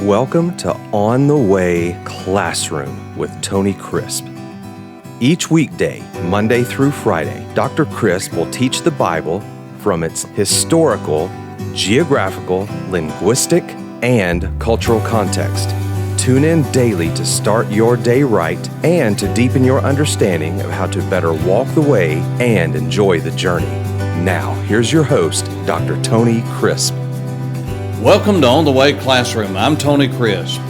Welcome to On the Way Classroom with Tony Crisp. Each weekday, Monday through Friday, Dr. Crisp will teach the Bible from its historical, geographical, linguistic, and cultural context. Tune in daily to start your day right and to deepen your understanding of how to better walk the way and enjoy the journey. Now, here's your host, Dr. Tony Crisp. Welcome to On the Way Classroom. I'm Tony Crisp,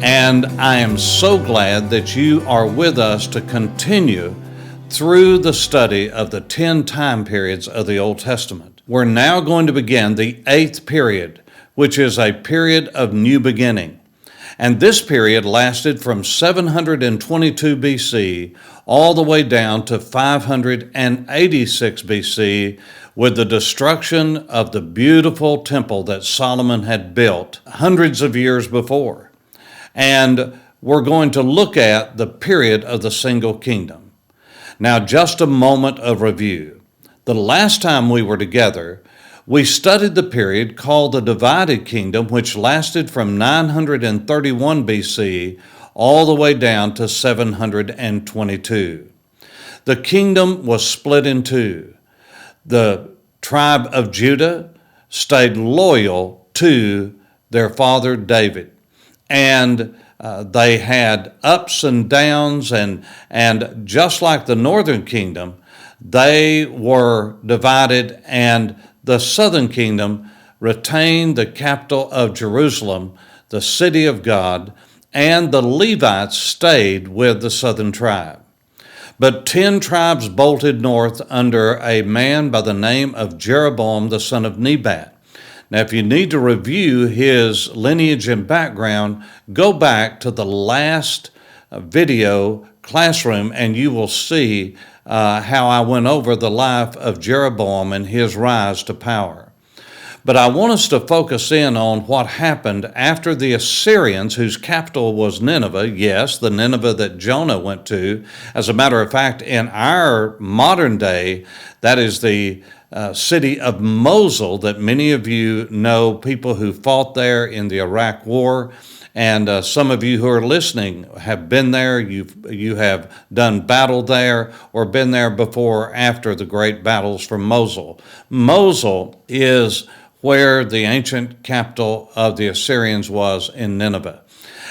and I am so glad that you are with us to continue through the study of the 10 time periods of the Old Testament. We're now going to begin the 8th period, which is a period of new beginning. And this period lasted from 722 BC all the way down to 586 BC, with the destruction of the beautiful temple that Solomon had built hundreds of years before. And we're going to look at the period of the single kingdom. Now, just a moment of review. The last time we were together, we studied the period called the divided kingdom, which lasted from 931 BC all the way down to 722. The kingdom was split in two. The tribe of Judah stayed loyal to their father David, and they had ups and downs, and just like the northern kingdom, they were divided, and the southern kingdom retained the capital of Jerusalem, the city of God, and the Levites stayed with the southern tribe. But 10 tribes bolted north under a man by the name of Jeroboam, the son of Nebat. Now, if you need to review his lineage and background, go back to the last video classroom and you will see how I went over the life of Jeroboam and his rise to power. But I want us to focus in on what happened after the Assyrians, whose capital was Nineveh, yes, the Nineveh that Jonah went to. As a matter of fact, in our modern day, that is the city of Mosul that many of you know, people who fought there in the Iraq War. And some of you who are listening have been there, you have done battle there or been there before or after the great battles from Mosul. Mosul is where the ancient capital of the Assyrians was in Nineveh.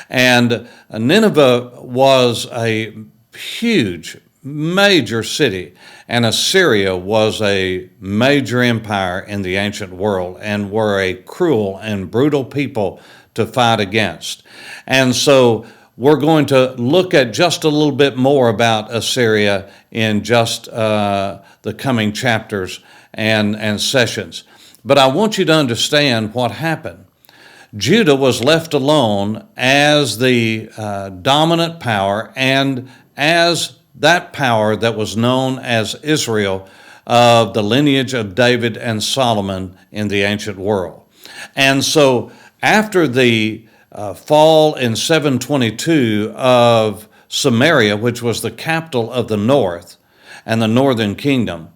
And Nineveh was a huge, major city, and Assyria was a major empire in the ancient world and were a cruel and brutal people to fight against. And so we're going to look at just a little bit more about Assyria in just the coming chapters and sessions. But I want you to understand what happened. Judah was left alone as the dominant power and as that power that was known as Israel of the lineage of David and Solomon in the ancient world. And so after the fall in 722 of Samaria, which was the capital of the north and the northern kingdom,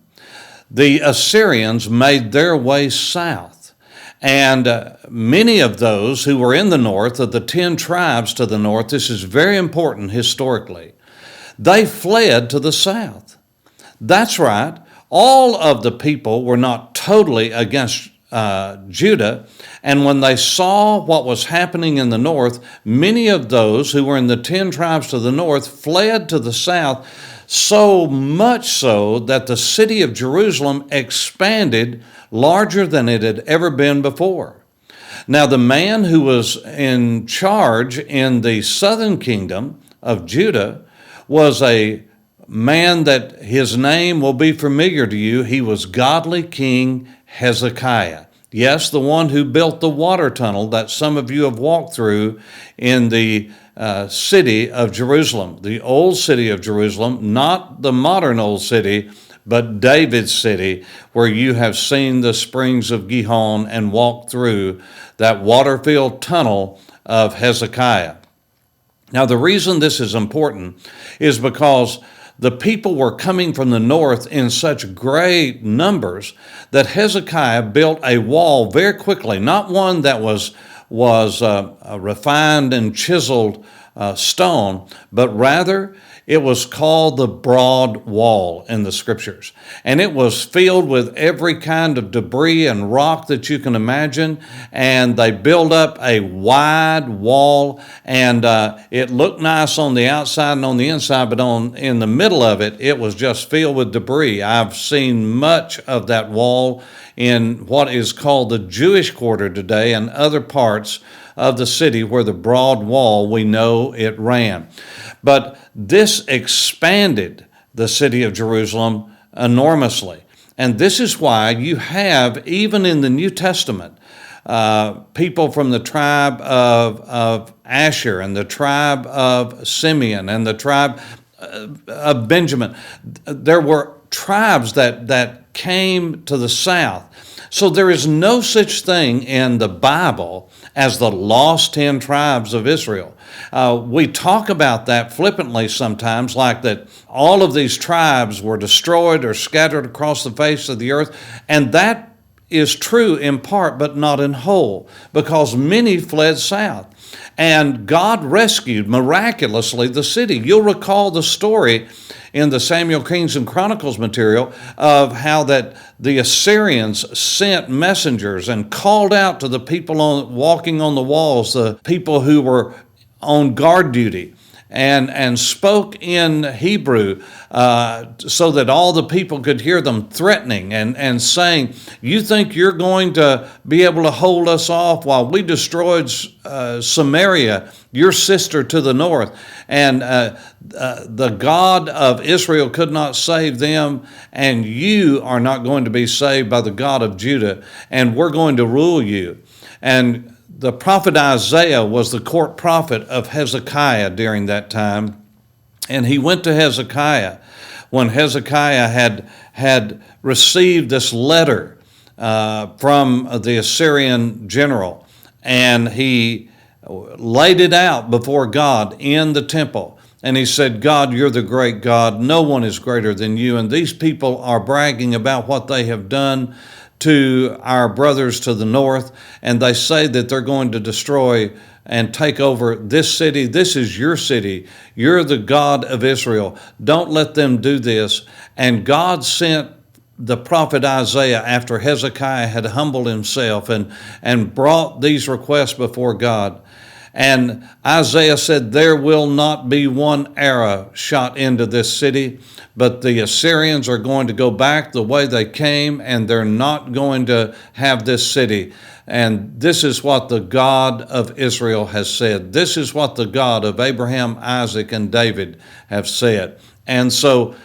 the Assyrians made their way south, and many of those who were in the north, of the 10 tribes to the north, this is very important historically, they fled to the south. That's right, all of the people were not totally against Judah, and when they saw what was happening in the north, many of those who were in the 10 tribes to the north fled to the south, so much so that the city of Jerusalem expanded larger than it had ever been before. Now, the man who was in charge in the southern kingdom of Judah was a man that his name will be familiar to you. He was godly King Hezekiah. Yes, the one who built the water tunnel that some of you have walked through in the city of Jerusalem, the old city of Jerusalem, not the modern old city, but David's city, where you have seen the springs of Gihon and walked through that water-filled tunnel of Hezekiah. Now, the reason this is important is because the people were coming from the north in such great numbers that Hezekiah built a wall very quickly, not one that was was a refined and chiseled stone, but rather it was called the broad wall in the scriptures. And it was filled with every kind of debris and rock that you can imagine. And they built up a wide wall, and it looked nice on the outside and on the inside, but in the middle of it, it was just filled with debris. I've seen much of that wall in what is called the Jewish quarter today and other parts of the city where the broad wall, we know it ran. But this expanded the city of Jerusalem enormously. And this is why you have, even in the New Testament, people from the tribe of Asher and the tribe of Simeon and the tribe of Benjamin. There were tribes that came to the south. So there is no such thing in the Bible as the lost 10 tribes of Israel. We talk about that flippantly sometimes, like that all of these tribes were destroyed or scattered across the face of the earth, and that is true in part, but not in whole, because many fled south. And God rescued miraculously the city. You'll recall the story in the Samuel, Kings, and Chronicles material of how that the Assyrians sent messengers and called out to the people walking on the walls, the people who were on guard duty, and spoke in Hebrew so that all the people could hear them, threatening and saying, you think you're going to be able to hold us off while we destroyed Samaria, your sister to the north, and the God of Israel could not save them, and you are not going to be saved by the God of Judah, and we're going to rule you. And the prophet Isaiah was the court prophet of Hezekiah during that time, and he went to Hezekiah when Hezekiah had received this letter from the Assyrian general, and he laid it out before God in the temple. And he said, God, you're the great God. No one is greater than you. And these people are bragging about what they have done to our brothers to the north, and they say that they're going to destroy and take over this city. This is your city. You're the God of Israel. Don't let them do this. And God sent the prophet Isaiah after Hezekiah had humbled himself and brought these requests before God. And Isaiah said, there will not be one arrow shot into this city, but the Assyrians are going to go back the way they came, and they're not going to have this city. And this is what the God of Israel has said. This is what the God of Abraham, Isaac, and David have said. And so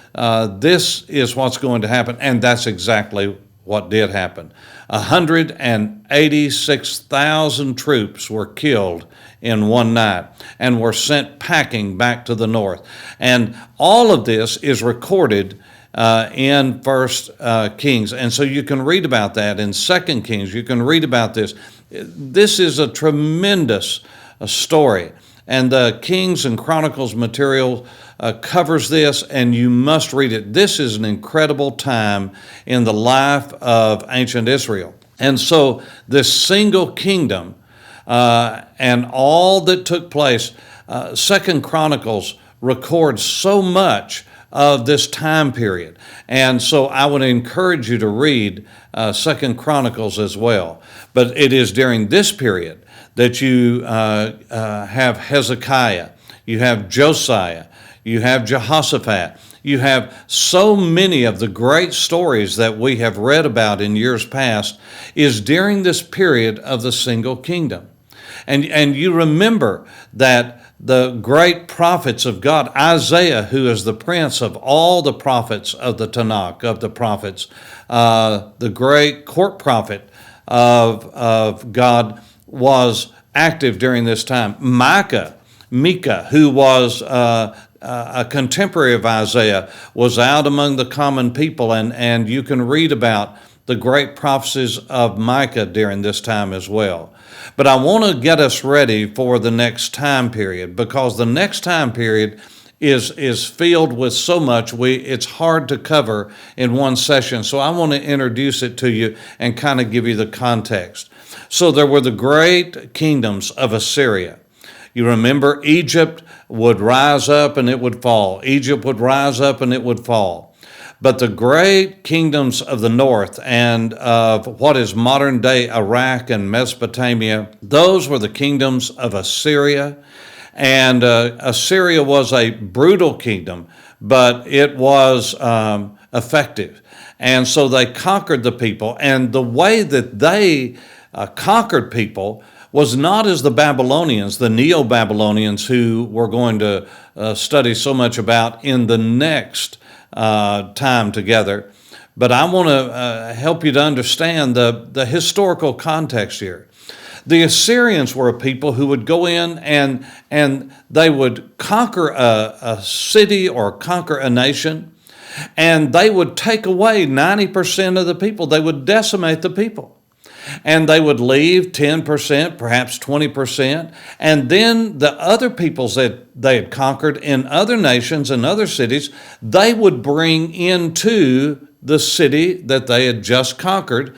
this is what's going to happen, and that's exactly what did happen. 186,000 troops were killed in one night and were sent packing back to the north. And all of this is recorded in 1 Kings. And so you can read about that in 2 Kings. You can read about this. This is a tremendous story. And the Kings and Chronicles material covers this, and you must read it. This is an incredible time in the life of ancient Israel. And so this single kingdom and all that took place, 2 Chronicles records so much of this time period. And so I would encourage you to read 2 Chronicles as well. But it is during this period that you have Hezekiah, you have Josiah, you have Jehoshaphat. You have so many of the great stories that we have read about in years past is during this period of the single kingdom. And you remember that the great prophets of God, Isaiah, who is the prince of all the prophets of the Tanakh, of the prophets, the great court prophet of God, was active during this time. Micah, who was a contemporary of Isaiah, was out among the common people, and you can read about the great prophecies of Micah during this time as well. But I want to get us ready for the next time period, because the next time period is filled with so much it's hard to cover in one session. So I want to introduce it to you and kind of give you the context. So there were the great kingdoms of Assyria. You remember Egypt would rise up and it would fall. Egypt would rise up and it would fall. But the great kingdoms of the north and of what is modern day Iraq and Mesopotamia, those were the kingdoms of Assyria. And Assyria was a brutal kingdom, but it was effective. And so they conquered the people. And the way that they conquered people was not as the Babylonians, the Neo-Babylonians, who we're going to study so much about in the next time together. But I want to help you to understand the historical context here. The Assyrians were a people who would go in and they would conquer a city or conquer a nation, and they would take away 90% of the people. They would decimate the people. And they would leave 10%, perhaps 20%, and then the other peoples that they had conquered in other nations and other cities, they would bring into the city that they had just conquered.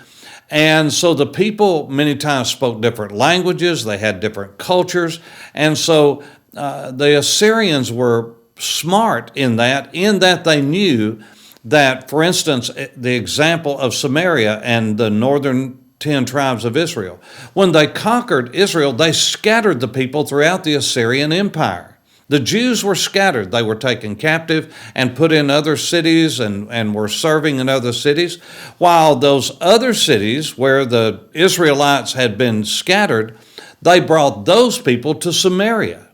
And so the people many times spoke different languages, they had different cultures, and so the Assyrians were smart in that they knew that, for instance, the example of Samaria and the northern 10 tribes of Israel. When they conquered Israel, they scattered the people throughout the Assyrian Empire. The Jews were scattered. They were taken captive and put in other cities and were serving in other cities, while those other cities where the Israelites had been scattered, they brought those people to Samaria.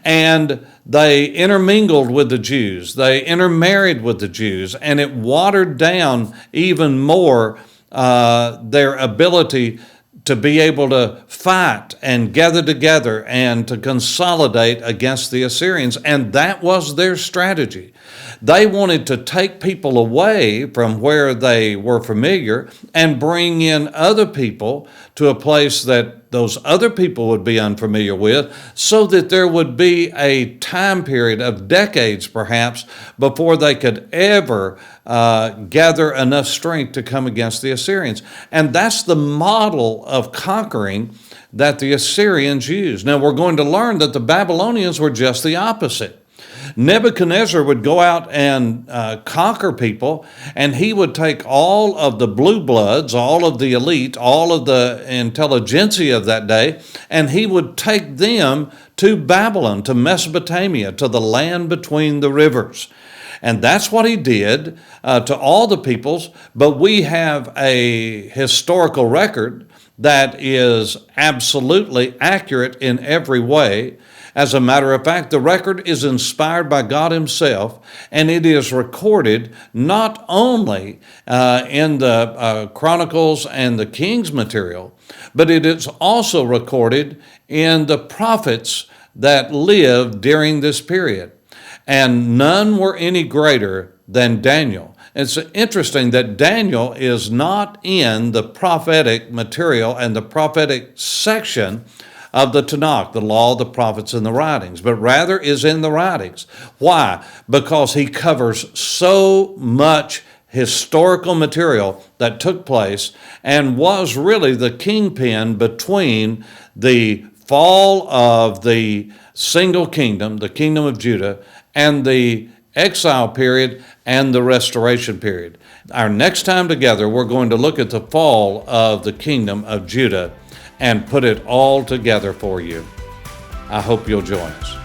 And they intermingled with the Jews. They intermarried with the Jews, and it watered down even more their ability to be able to fight and gather together and to consolidate against the Assyrians. And that was their strategy. They wanted to take people away from where they were familiar and bring in other people to a place that those other people would be unfamiliar with, so that there would be a time period of decades perhaps before they could ever gather enough strength to come against the Assyrians. And that's the model of conquering that the Assyrians used. Now we're going to learn that the Babylonians were just the opposite. Nebuchadnezzar would go out and conquer people, and he would take all of the blue bloods, all of the elite, all of the intelligentsia of that day, and he would take them to Babylon, to Mesopotamia, to the land between the rivers. And that's what he did to all the peoples, but we have a historical record that is absolutely accurate in every way. As a matter of fact, the record is inspired by God himself, and it is recorded not only in the Chronicles and the Kings material, but it is also recorded in the prophets that lived during this period. And none were any greater than Daniel. It's interesting that Daniel is not in the prophetic material and the prophetic section of the Tanakh, the law, the prophets, and the writings, but rather is in the writings. Why? Because he covers so much historical material that took place and was really the kingpin between the fall of the single kingdom, the kingdom of Judah, and the exile period and the restoration period. Our next time together, we're going to look at the fall of the kingdom of Judah and put it all together for you. I hope you'll join us.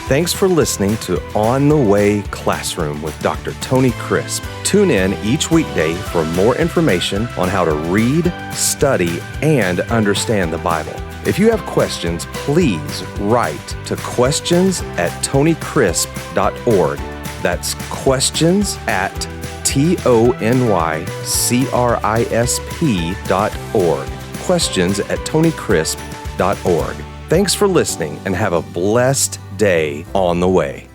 Thanks for listening to On the Way Classroom with Dr. Tony Crisp. Tune in each weekday for more information on how to read, study, and understand the Bible. If you have questions, please write to questions@tonycrisp.org. That's questions@tonycrisp.org. questions@tonycrisp.org. Thanks for listening and have a blessed day on the way.